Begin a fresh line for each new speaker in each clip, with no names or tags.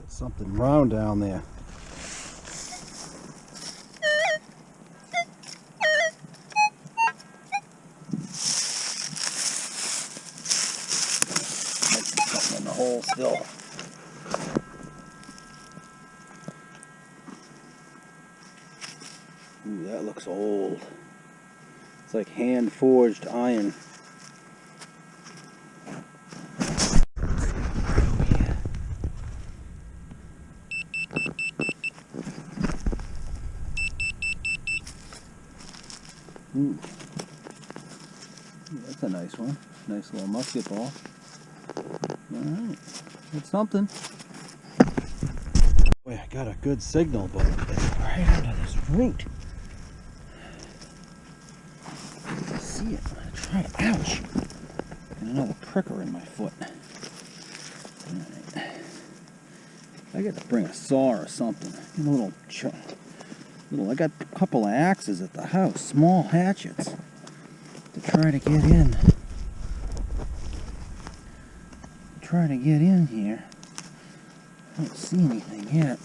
Something round down there. Something in the hole still. Ooh, that looks old. It's like hand-forged iron. Ooh. That's a nice one. Nice little musket ball. Alright. That's something. Boy, I got a good signal, but it's right under this root. I see it. I'm gonna try it. Ouch! And another pricker in my foot. Alright. I got to bring a saw or something. Get a little I got a couple of axes at the house, small hatchets, to try to get in. Here. I don't see anything yet.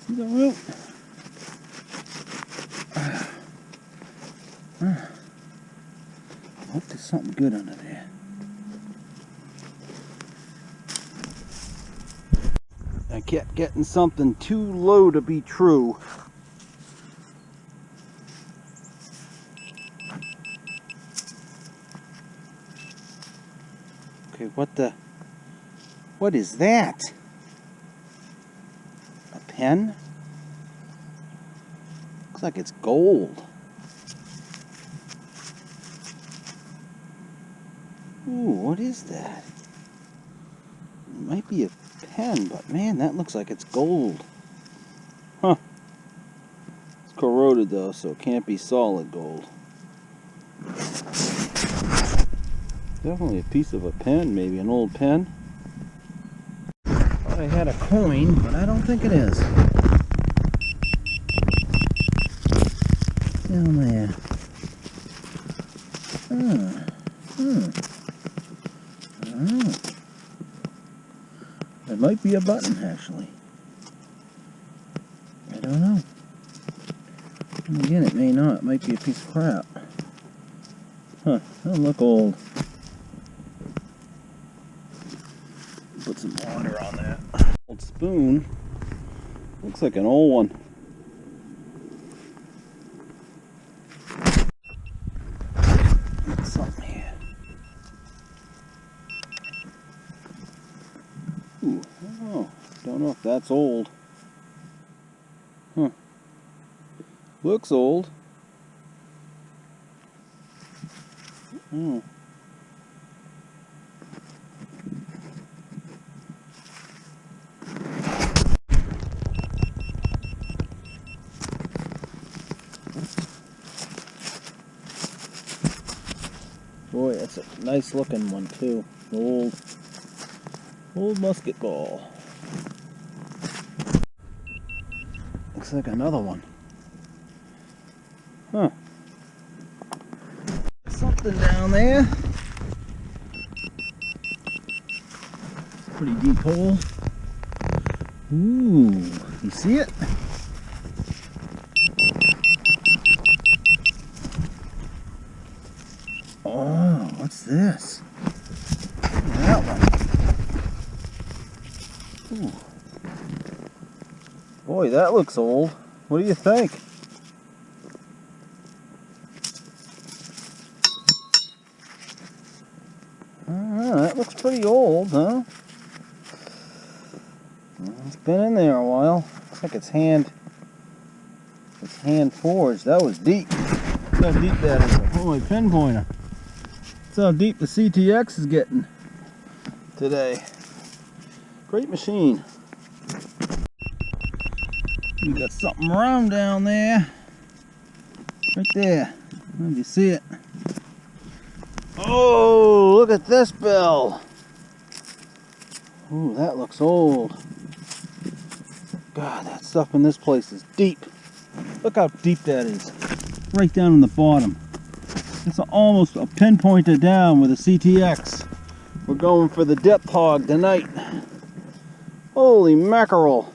See the root? I hope there's something good under there. I kept getting something too low to be true. Okay, what is that? A pen? Looks like it's gold. Ooh, what is that? It might be a pen, but man, that looks like it's gold. Huh. It's corroded though, so it can't be solid gold. Definitely a piece of a pen, maybe an old pen. Thought I had a coin, but I don't think it is. Down there. It might be a button, actually. I don't know. And again, it may not. It might be a piece of crap. Huh, doesn't look old. Put some water on that. Old spoon. Looks like an old one. Got something here. Ooh, oh, don't know if that's old. Huh. Looks old. Oh. Boy, that's a nice looking one too. Old musket ball. Looks like another one. Huh. Something down there. Pretty deep hole. Ooh, you see it? Oh, what's this? That one. Ooh. Boy, that looks old. What do you think? That looks pretty old, huh? It's been in there a while. Looks like it's hand forged. That was deep. Look how deep that is. Oh, my pin pointer. That's how deep the CTX is getting today. Great machine. You got something round down there. Right there. If you see it. Oh, look at this bell. Ooh, that looks old. God, that stuff in this place is deep. Look how deep that is. Right down in the bottom. It's almost a pinpointer down with a CTX. We're going for the depth hog tonight. Holy mackerel!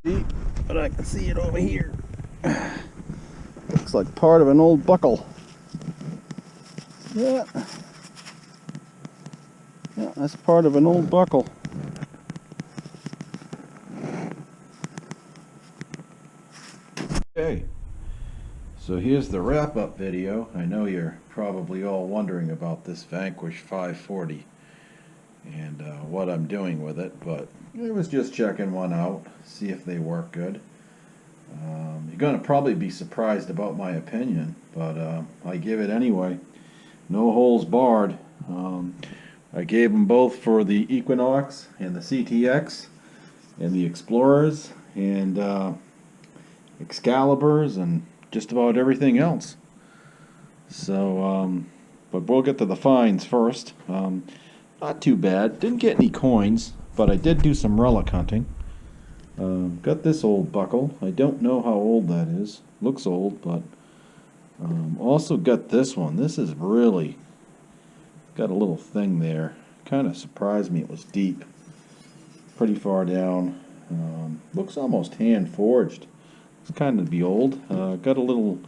See, but I can see it over here. Looks like part of an old buckle. Yeah. Yeah, that's part of an old buckle. Okay, so here's the wrap-up video. I know you're probably all wondering about this Vanquish 540 and what I'm doing with it, but I was just checking one out, see if they work good. You're going to probably be surprised about my opinion, but I give it anyway. No holes barred. I gave them both for the Equinox and the CTX and the Explorers and Excaliburs and just about everything else. So, but we'll get to the finds first. Not too bad. Didn't get any coins, but I did do some relic hunting. Got this old buckle. I don't know how old that is. Looks old, but also got this one. This is really got a little thing there. Kind of surprised me. It was deep, pretty far down. Looks almost hand forged. It's kind of be old. Got a little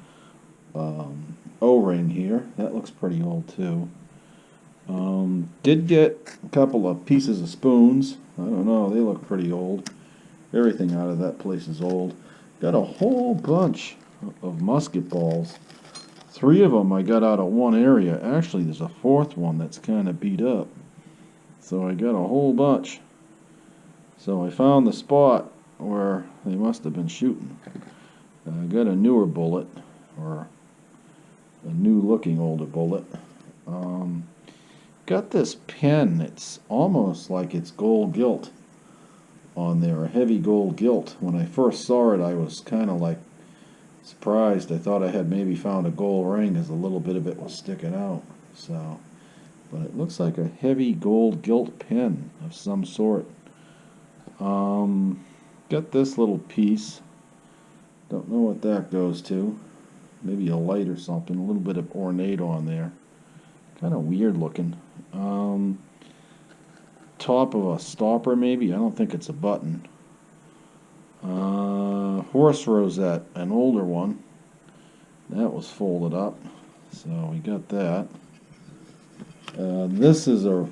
O-ring here. That looks pretty old too. Did get a couple of pieces of spoons. I don't know. They look pretty old. Everything out of that place is old. Got a whole bunch of musket balls. 3 of them I got out of one area. Actually, there's a 4th one that's kind of beat up. So I got a whole bunch. So I found the spot where they must have been shooting. I got a newer bullet, or a new looking older bullet. Got this pen. It's almost like it's gold gilt on there, a heavy gold gilt. When I first saw it, I was kind of like surprised. I thought I had maybe found a gold ring as a little bit of it was sticking out. So, but it looks like a heavy gold gilt pen of some sort. Got this little piece. Don't know what that goes to. Maybe a light or something. A little bit of ornate on there. Kind of weird looking. Top of a stopper maybe. I don't think it's a button. Horse rosette, an older one. That was folded up. So we got that. This is a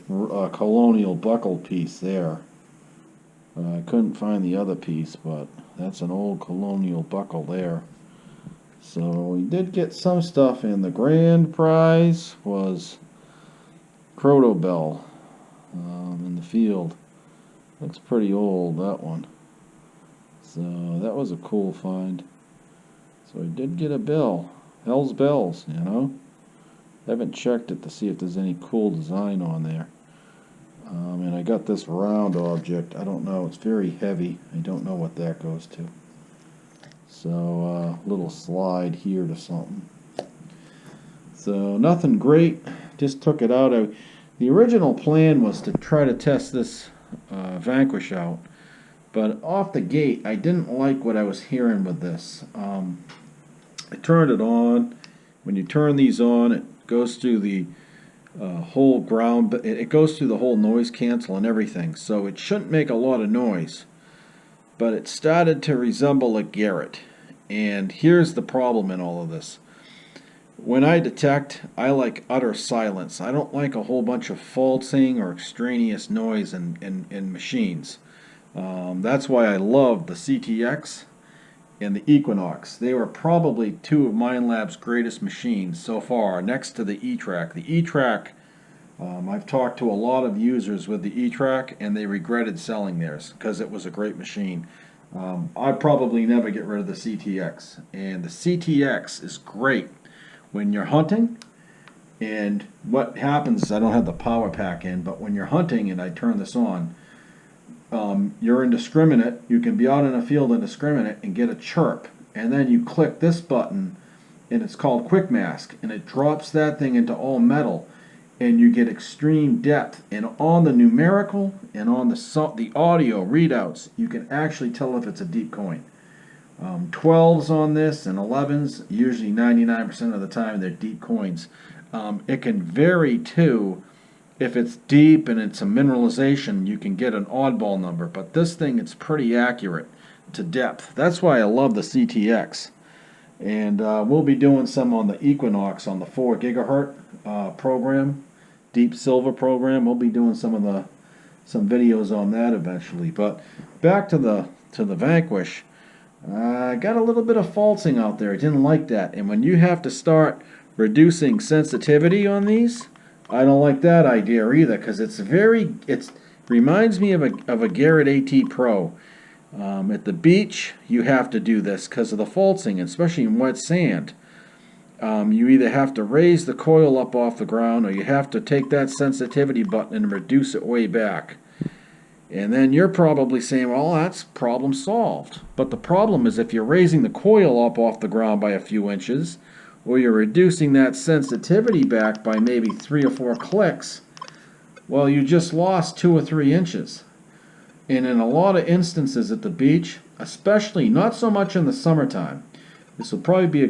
colonial buckle piece there. I couldn't find the other piece, but that's an old colonial buckle there. So we did get some stuff, and the grand prize was Croto Bell in the field. Looks pretty old, that one. So that was a cool find. So I did get a bell. Hell's bells, you know. Haven't checked it to see if there's any cool design on there. And I got this round object. I don't know. It's very heavy. I don't know what that goes to. So little slide here to something. So nothing great. Just took it out. The original plan was to try to test this Vanquish out. But off the gate, I didn't like what I was hearing with this. I turned it on. When you turn these on, it goes through the whole ground. It goes through the whole noise cancel and everything. So it shouldn't make a lot of noise. But it started to resemble a Garrett. And here's the problem in all of this. When I detect, I like utter silence. I don't like a whole bunch of falsing or extraneous noise in machines. That's why I love the CTX and the Equinox. They were probably 2 of Minelab's greatest machines so far, next to the E-Track. The E-Track, I've talked to a lot of users with the E-Track, and they regretted selling theirs because it was a great machine. I'd probably never get rid of the CTX. And the CTX is great when you're hunting. And what happens, I don't have the power pack in, but when you're hunting and I turn this on, you're indiscriminate. You can be out in a field indiscriminate and get a chirp. And then you click this button, and it's called Quick Mask, and it drops that thing into all metal, and you get extreme depth. And on the numerical and on the audio readouts, you can actually tell if it's a deep coin.
12s on this and 11s, usually 99% of the time they're deep coins. It can vary too. If it's deep and it's a mineralization, you can get an oddball number, but this thing, it's pretty accurate to depth. That's why I love the CTX. And we'll be doing some on the Equinox on the 4 gigahertz program, deep silver program. We'll be doing some videos on that eventually. But back to the Vanquish. I got a little bit of falsing out there. I didn't like that. And when you have to start reducing sensitivity on these, I don't like that idea either, because it reminds me of a Garrett AT Pro. At the beach, you have to do this because of the falsing, especially in wet sand. You either have to raise the coil up off the ground, or you have to take that sensitivity button and reduce it way back. And then you're probably saying, well, that's problem solved. But the problem is if you're raising the coil up off the ground by a few inches, or you're reducing that sensitivity back by maybe 3 or 4 clicks, well, you just lost 2 or 3 inches. And in a lot of instances at the beach, especially not so much in the summertime, this will probably be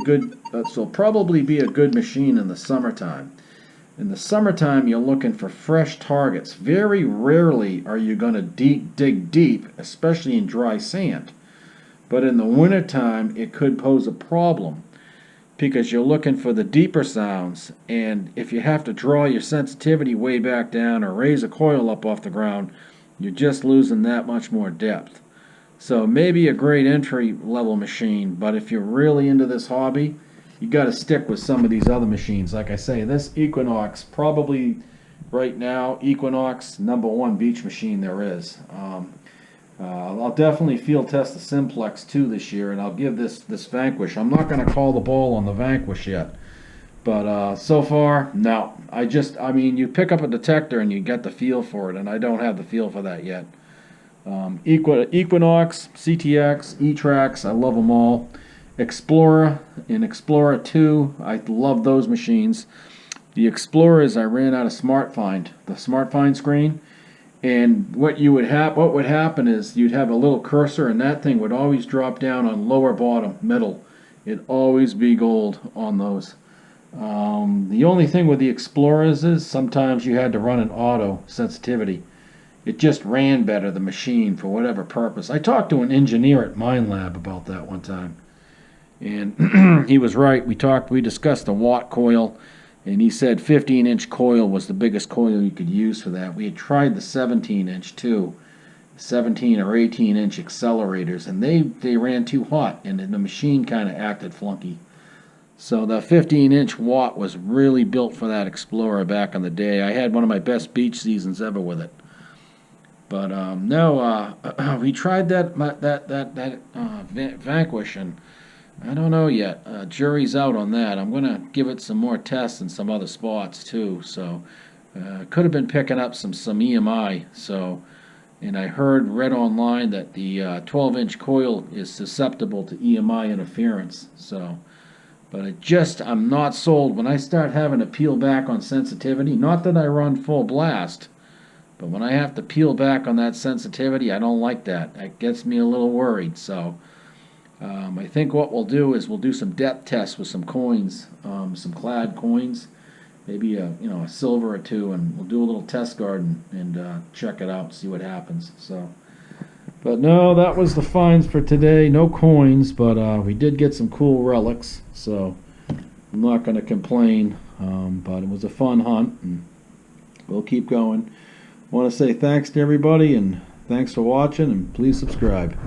a good machine in the summertime. In the summertime, you're looking for fresh targets. Very rarely are you going to dig deep, especially in dry sand. But in the wintertime, it could pose a problem because you're looking for the deeper sounds, and if you have to draw your sensitivity way back down or raise a coil up off the ground, you're just losing that much more depth. So maybe a great entry level machine, but if you're really into this hobby, you got to stick with some of these other machines. Like I say, this Equinox, probably right now, Equinox #1 beach machine there is. I'll definitely field test the Simplex 2 this year, and I'll give this Vanquish. I'm not going to call the ball on the Vanquish yet, but so far, no. I mean, you pick up a detector and you get the feel for it, and I don't have the feel for that yet. Equinox, CTX, E-Trax, I love them all. Explorer and Explorer 2, I love those machines. The Explorers, I ran out of SmartFind, the SmartFind screen, and what would happen is you'd have a little cursor, and that thing would always drop down on lower bottom, middle. It'd always be gold on those. The only thing with the Explorers is sometimes you had to run an auto sensitivity. It just ran better, the machine, for whatever purpose. I talked to an engineer at Mine Lab about that one time, and he was right. We discussed the watt coil, and he said 15-inch coil was the biggest coil you could use for that. We had tried the 17-inch too, 17 or 18-inch accelerators, and they ran too hot, and the machine kind of acted flunky. So the 15-inch watt was really built for that Explorer back in the day. I had one of my best beach seasons ever with it. But no, we tried that Vanquish, and I don't know yet. Jury's out on that. I'm going to give it some more tests in some other spots too. So could have been picking up some EMI. So, and I read online that the 12-inch coil is susceptible to EMI interference. So, but I'm not sold. When I start having to peel back on sensitivity, not that I run full blast, but when I have to peel back on that sensitivity, I don't like that. That gets me a little worried. So I think what we'll do is we'll do some depth tests with some coins, some clad coins, maybe a silver or two, and we'll do a little test garden and check it out, see what happens. So, but no, that was the finds for today. No coins, but we did get some cool relics. So I'm not going to complain. But it was a fun hunt, and we'll keep going. I want to say thanks to everybody, and thanks for watching, and please subscribe.